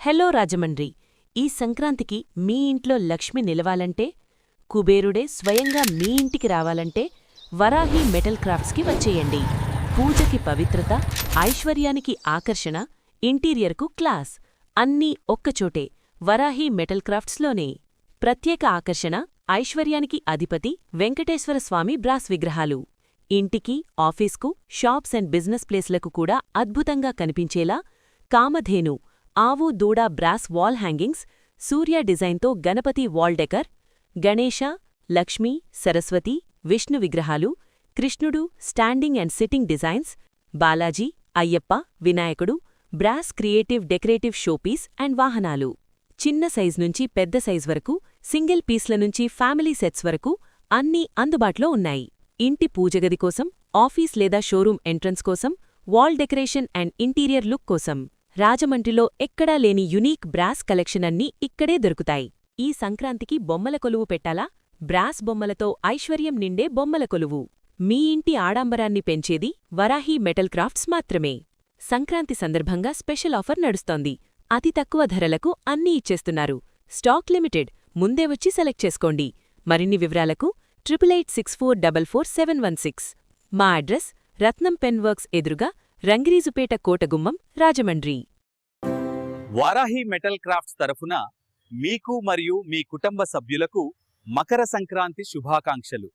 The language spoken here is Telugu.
హలో రాజమండ్రి. ఈ సంక్రాంతికి మీ ఇంట్లో లక్ష్మి నిలవాలంటే, కుబేరుడే స్వయంగా మీ ఇంటికి రావాలంటే వరాహి మెటల్ క్రాఫ్ట్స్కి వచ్చేయండి. పూజకి పవిత్రత, ఐశ్వర్యానికి ఆకర్షణ, ఇంటీరియర్కు క్లాస్ అన్నీ ఒక్కచోటే వరాహి మెటల్ క్రాఫ్ట్స్లోనే. ప్రత్యేక ఆకర్షణ, ఐశ్వర్యానికి అధిపతి వెంకటేశ్వరస్వామి బ్రాస్ విగ్రహాలు. ఇంటికి, ఆఫీస్కు, షాప్స్ అండ్ బిజినెస్ ప్లేస్లకు కూడా అద్భుతంగా కనిపించేలా కామధేను ఆవు దూడ బ్రాస్ వాల్ హ్యాంగింగ్స్, సూర్య డిజైన్తో గణపతి వాల్ డెకర్, గణేశ, లక్ష్మీ, సరస్వతి, విష్ణు విగ్రహాలు, కృష్ణుడు standing and sitting designs, Balaji, Ayyappa, వినాయకుడు, brass creative decorative showpieces and వాహనాలు. చిన్న సైజ్ నుంచి పెద్ద సైజ్ వరకు, సింగిల్ పీస్ల నుంచి ఫ్యామిలీ సెట్స్ వరకు అన్నీ అందుబాటులో ఉన్నాయి. ఇంటి పూజగది కోసం, ఆఫీస్ లేదా షోరూమ్ ఎంట్రన్స్ కోసం, wall decoration and interior look కోసం రాజమండ్రిలో ఎక్కడా లేని యునీక్ బ్రాస్ కలెక్షన్ అన్నీ ఇక్కడే దొరుకుతాయి. ఈ సంక్రాంతికి బొమ్మల కొలువు పెట్టాలా? బ్రాస్ బొమ్మలతో ఐశ్వర్యం నిండే బొమ్మల కొలువు. మీ ఇంటి ఆడంబరాన్ని పెంచేది వరాహి మెటల్ క్రాఫ్ట్స్ మాత్రమే. సంక్రాంతి సందర్భంగా స్పెషల్ ఆఫర్ నడుస్తోంది. అతి తక్కువ ధరలకు అన్నీ ఇచ్చేస్తున్నారు. Stock limited. ముందే వచ్చి సెలెక్ట్ చేసుకోండి. మరిన్ని వివరాలకు 8886444716. మా అడ్రస్ రత్నం పెన్ వర్క్స్ ఎదురుగా, రంగిరీజుపేట కోటగుమ్మం, రాజమండ్రి. వారాహి మెటల్ క్రాఫ్ట్స్ తరఫున మీకు మరియు మీ కుటుంబ సభ్యులకు మకర సంక్రాంతి శుభాకాంక్షలు.